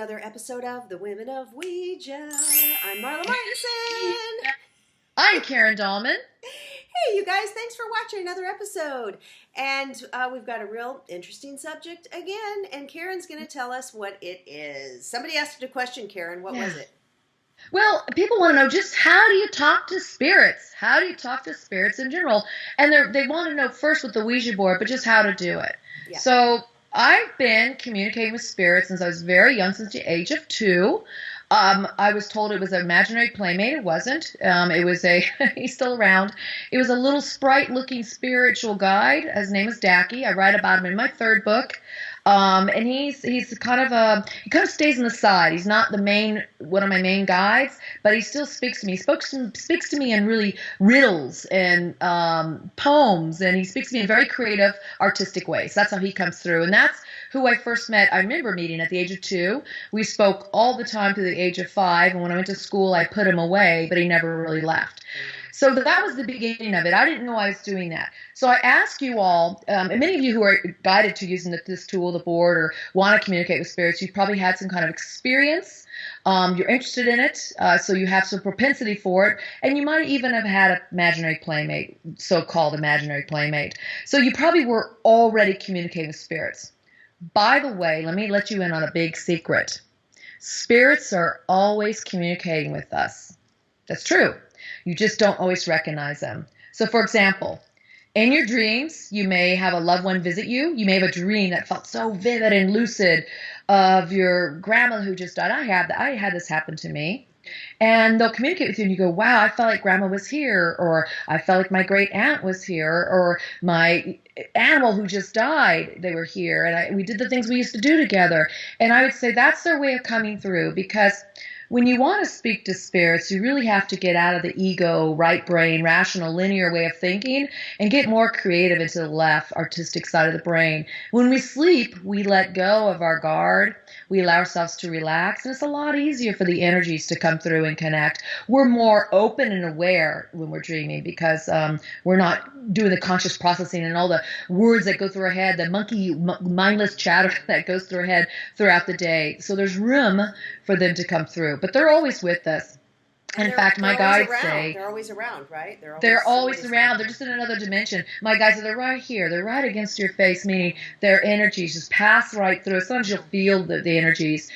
another episode of the Women of Ouija. I'm Marla Martinson. I'm Karen Dahlman. Hey, you guys, thanks for watching another episode. And we've got a real interesting subject again, and Karen's going to tell us what it is. Somebody asked a question, Karen. What was it? Well, people want to know just how do you talk to spirits? How do you talk to spirits in general? And they want to know first with the Ouija board, but just how to do it. Yeah. So I've been communicating with spirits since I was very young, since the age of 2. I was told it was an imaginary playmate. It wasn't. It was he's still around. It was a little sprite-looking spiritual guide. His name is Dacky. I write about him in my 3rd book. And he's kind of he kind of stays on the side. He's not one of my main guides, but he still speaks to me. He speaks to me in really riddles and poems, and he speaks to me in very creative, artistic ways. That's how he comes through, and that's who I first met. I remember meeting at the age of 2. We spoke all the time to the age of 5, and when I went to school, I put him away, but he never really left. So that was the beginning of it. I didn't know I was doing that. So I ask you all, and many of you who are guided to using this tool, the board, or want to communicate with spirits, you've probably had some kind of experience. You're interested in it, so you have some propensity for it, and you might even have had an imaginary playmate, so-called imaginary playmate. So you probably were already communicating with spirits. By the way, let me let you in on a big secret. Spirits are always communicating with us. That's true. You just don't always recognize them. So, for example, in your dreams, you may have a loved one visit you. You may have a dream that felt so vivid and lucid of your grandma who just died. I had this happen to me. And they'll communicate with you, and you go, wow, I felt like grandma was here, or I felt like my great aunt was here, or my animal who just died, they were here, and we did the things we used to do together. And I would say that's their way of coming through, because when you want to speak to spirits, you really have to get out of the ego, right brain, rational, linear way of thinking and get more creative into the left, artistic side of the brain. When we sleep, we let go of our guard. We allow ourselves to relax, and it's a lot easier for the energies to come through and connect. We're more open and aware when we're dreaming because we're not doing the conscious processing and all the words that go through our head, the mindless chatter that goes through our head throughout the day. So there's room for them to come through, but they're always with us. And in fact, my guides say they're always around, right? They're always around. They're just in another dimension. My guides say they're right here. They're right against your face, meaning their energies just pass right through. Sometimes you'll feel the energies.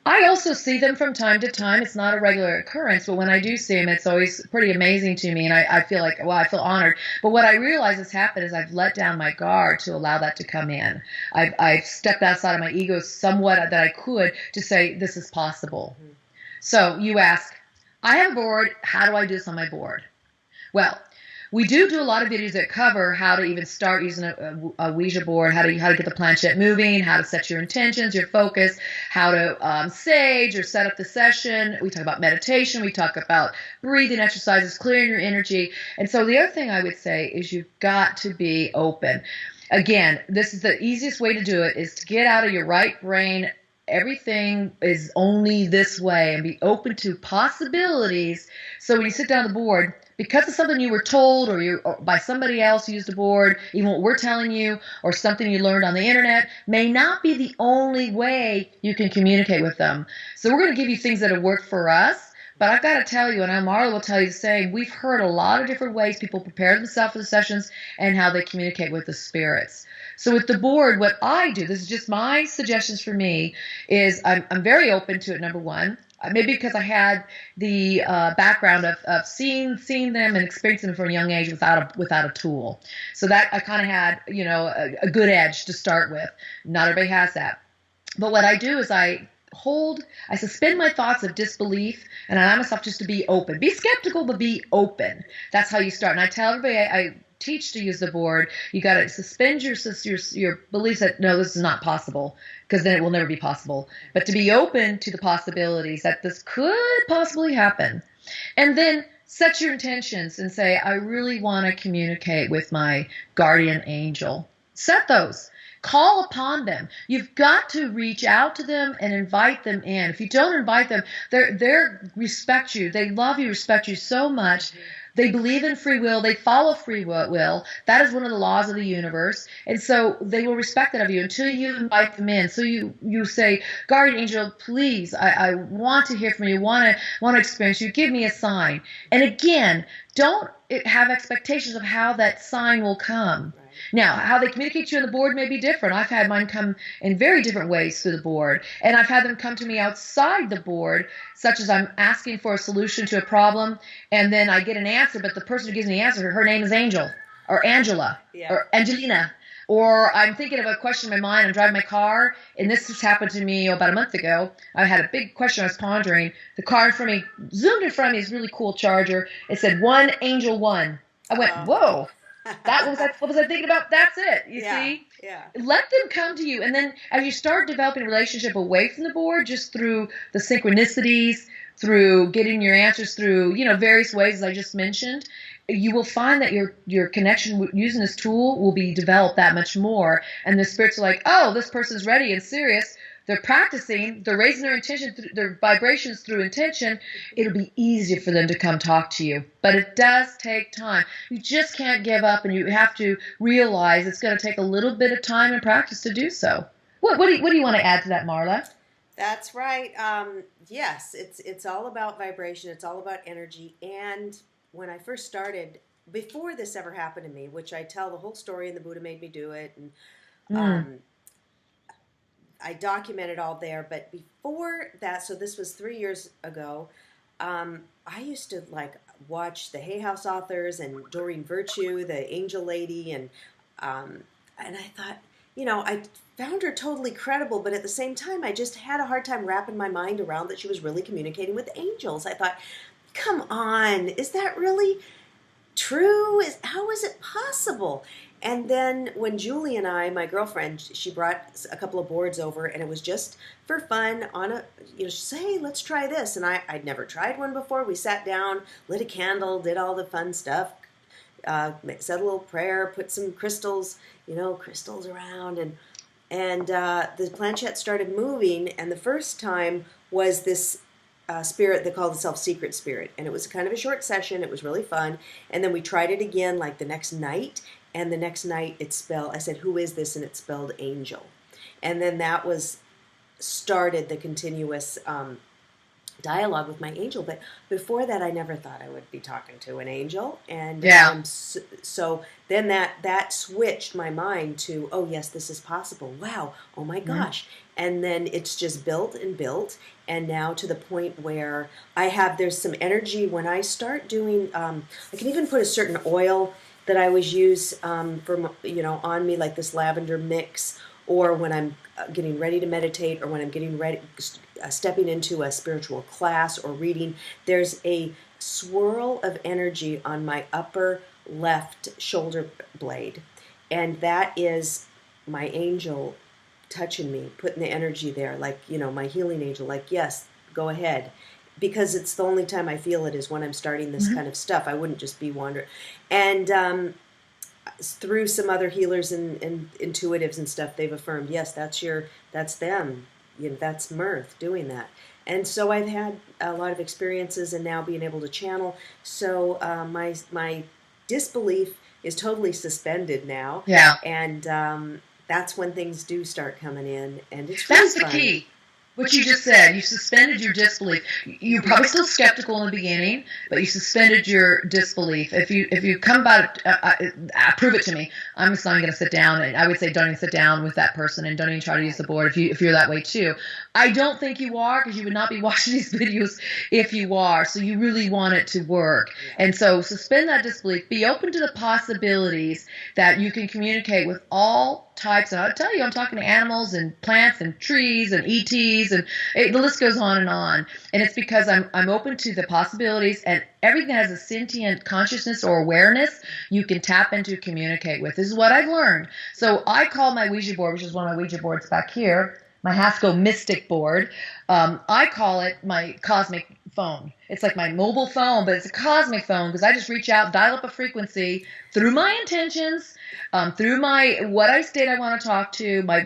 I also see them from time to time. It's not a regular occurrence, but when I do see them, it's always pretty amazing to me, and I feel like, well, I feel honored. But what I realize has happened is I've let down my guard to allow that to come in. I've stepped outside of my ego somewhat that I could to say this is possible. Mm-hmm. So you ask, I have a board. How do I do this on my board? Well, we do a lot of videos that cover how to even start using a Ouija board, how to get the planchette moving, how to set your intentions, your focus, how to sage or set up the session. We talk about meditation. We talk about breathing exercises, clearing your energy. And so the other thing I would say is you've got to be open. Again, this is the easiest way to do it, is to get out of your right brain. Everything is only this way, and be open to possibilities. So when you sit down at the board, because of something you were told or by somebody else who used a board, even what we're telling you, or something you learned on the internet, may not be the only way you can communicate with them. So we're going to give you things that have worked for us. But I've got to tell you, and Marla will tell you the same, we've heard a lot of different ways people prepare themselves for the sessions and how they communicate with the spirits. So with the board, what I do, this is just my suggestions for me, is I'm very open to it, number one. Maybe because I had the background of seeing them and experiencing them from a young age without a tool. So that I kind of had, a good edge to start with. Not everybody has that. But what I do is I suspend my thoughts of disbelief, and I allow myself just to be open. Be skeptical, but be open. That's how you start. And I tell everybody I teach to use the board, you got to suspend your beliefs that, no, this is not possible, because then it will never be possible. But to be open to the possibilities that this could possibly happen. And then set your intentions and say, I really want to communicate with my guardian angel. Set those. Call upon them. You've got to reach out to them and invite them in. If you don't invite them, they respect you. They love you, respect you so much They believe in free will. They follow free will. That is one of the laws of the universe. And so they will respect that of you until you invite them in. So you say, guardian angel, please, I want to hear from you, want to experience you. Give me a sign. And again, don't have expectations of how that sign will come. Right. Now, how they communicate to you on the board may be different. I've had mine come in very different ways through the board. And I've had them come to me outside the board, such as I'm asking for a solution to a problem, and then I get an answer, but the person who gives me the answer, her name is Angel, or Angela, or Angelina. Or I'm thinking of a question in my mind, I'm driving my car, and this just happened to me about a month ago. I had a big question I was pondering. The car in front of me, zoomed in front of me, this really cool charger. It said, 1 Angel 1. I went, whoa. What was I thinking about? That's it. You see? Yeah. Let them come to you. And then as you start developing a relationship away from the board, just through the synchronicities, through getting your answers through, various ways, as I just mentioned, you will find that your connection using this tool will be developed that much more. And the spirits are like, oh, this person's ready and serious. They're practicing. They're raising their intention, their vibrations through intention. It'll be easier for them to come talk to you. But it does take time. You just can't give up, and you have to realize it's going to take a little bit of time and practice to do so. What do you want to add to that, Marla? That's right. Yes, it's all about vibration. It's all about energy. And when I first started, before this ever happened to me, which I tell the whole story, and the Buddha made me do it, and I documented all there. But before that, so this was 3 years ago, I used to watch the Hay House authors and Doreen Virtue, the angel lady, and I thought, I found her totally credible, but at the same time, I just had a hard time wrapping my mind around that she was really communicating with angels. I thought, come on, is that really true? How is it possible? And then when Julie and I, my girlfriend, she brought a couple of boards over, and it was just for fun on she said, hey, let's try this. And I'd never tried one before. We sat down, lit a candle, did all the fun stuff, said a little prayer, put some crystals around, and the planchette started moving. And the first time was this spirit that called itself Secret Spirit. And it was kind of a short session. It was really fun. And then we tried it again the next night. And the next night I said, who is this? And it spelled angel. And then that started the continuous dialogue with my angel. But before that, I never thought I would be talking to an angel. And so then that switched my mind to, oh yes, this is possible. Wow. Oh my gosh. And then it's just built and built. And now to the point where there's some energy when I start doing, I can even put a certain oil that I always use on me, like this lavender mix, or when I'm getting ready to meditate, or when I'm getting ready, stepping into a spiritual class or reading. There's a swirl of energy on my upper left shoulder blade, and that is my angel touching me, putting the energy there, my healing angel, yes, go ahead. Because it's the only time I feel it is when I'm starting this kind of stuff. I wouldn't just be wandering. And through some other healers and intuitives and stuff, they've affirmed, yes, that's them. That's Mirth doing that. And so I've had a lot of experiences, and now being able to channel. So my disbelief is totally suspended now. Yeah. And that's when things do start coming in, and it's really fun. That's the key. What you just said, you suspended your disbelief. You're probably still skeptical in the beginning, but you suspended your disbelief. If you come about it, prove it to me. I'm just not going to sit down, and I would say don't even sit down with that person, and don't even try to use the board if you're that way too. I don't think you are, because you would not be watching these videos if you are. So you really want it to work, and so suspend that disbelief. Be open to the possibilities that you can communicate with all types. And I'll tell you, I'm talking to animals and plants and trees and ETs, and the list goes on. And it's because I'm open to the possibilities, and everything that has a sentient consciousness or awareness, you can tap into, communicate with. This is what I've learned. So I call my Ouija board, which is one of my Ouija boards back here, my Haskell Mystic board. I call it my cosmic phone. It's like my mobile phone, but it's a cosmic phone because I just reach out, dial up a frequency through my intentions, through my what I state I want to talk to, my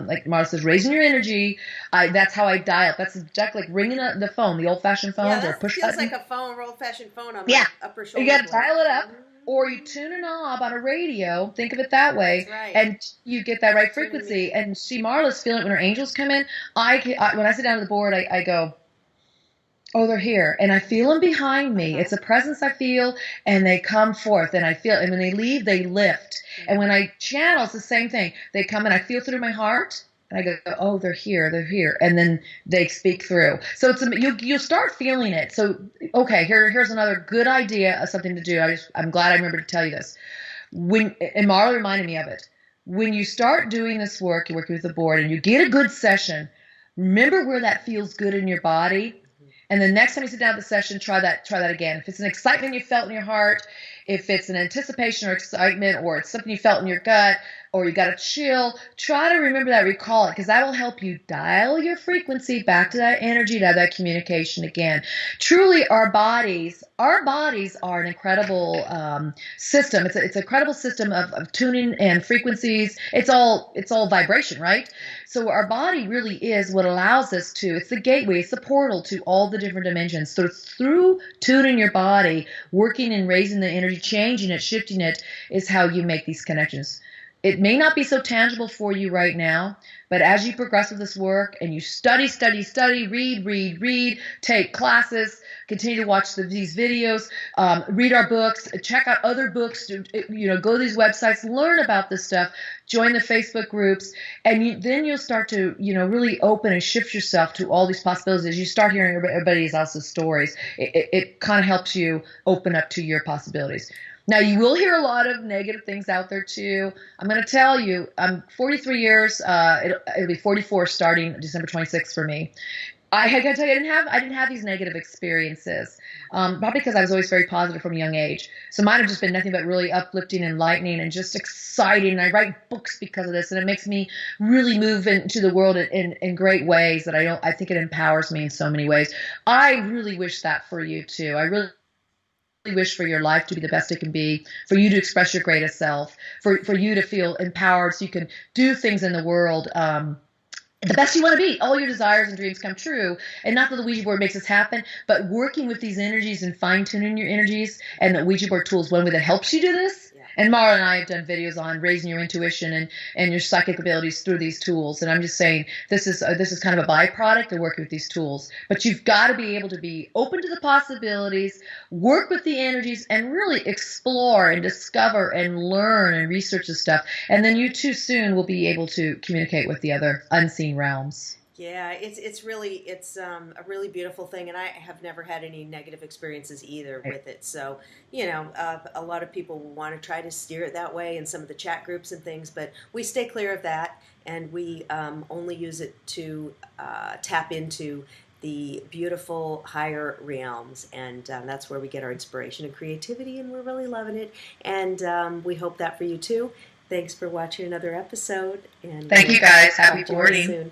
like Marla says, raising your energy. That's how I dial. That's exactly like ringing the phone, the old-fashioned phones, or push feels button. like a phone, old-fashioned phone on my upper shoulder. You got to dial it up. Or you tune a knob on a radio, think of it that way, and you get that right frequency. And see, Marla's feeling it when her angels come in. When I sit down at the board, I go, oh, they're here. And I feel them behind me. It's a presence I feel, and they come forth, and I feel, and when they leave, they lift. And when I channel, it's the same thing. They come and I feel through my heart, and I go, oh, they're here. And then they speak through. So you'll start feeling it. So, okay, here's another good idea of something to do. I'm glad I remembered to tell you this. And Marla reminded me of it. When you start doing this work, you're working with the board, and you get a good session, remember where that feels good in your body. And the next time you sit down at the session, try that again. If it's an excitement you felt in your heart, if it's an anticipation or excitement, or it's something you felt in your gut, or you got a chill, try to remember that, recall it, because that will help you dial your frequency back to that energy, to that communication again. Truly, our bodies are an incredible system. It's an incredible system of tuning and frequencies. It's all vibration, right? So our body really is what allows us to, it's the gateway, it's the portal to all the different dimensions. So through tuning your body, working and raising the energy, changing it, shifting it, is how you make these connections. It may not be so tangible for you right now, but as you progress with this work and you study, read, take classes, continue to watch these videos, read our books, check out other books, go to these websites, learn about this stuff, join the Facebook groups, and then you'll start to, really open and shift yourself to all these possibilities. As you start hearing everybody else's stories, it kind of helps you open up to your possibilities. Now, you will hear a lot of negative things out there, too. I'm going to tell you, I'm 43 years. It'll be 44 starting December 26th for me. I got to tell you, I didn't have these negative experiences, probably because I was always very positive from a young age. So mine have just been nothing but really uplifting, enlightening, and just exciting. And I write books because of this, and it makes me really move into the world in great ways that I think it empowers me in so many ways. I really wish that for you, too. I really wish for your life to be the best it can be, for you to express your greatest self, for you to feel empowered so you can do things in the world the best you want to be. All your desires and dreams come true. And not that the Ouija board makes this happen, but working with these energies and fine-tuning your energies, and the Ouija board tool is one way that helps you do this. And Mara and I have done videos on raising your intuition and your psychic abilities through these tools. And I'm just saying this is kind of a byproduct of working with these tools. But you've got to be able to be open to the possibilities, work with the energies, and really explore and discover and learn and research this stuff. And then you too soon will be able to communicate with the other unseen realms. Yeah, it's a really beautiful thing, and I have never had any negative experiences either with it. So, a lot of people want to try to steer it that way in some of the chat groups and things, but we stay clear of that, and we only use it to tap into the beautiful higher realms, and that's where we get our inspiration and creativity, and we're really loving it, and we hope that for you too. Thanks for watching another episode, and thank you guys. Happy boarding.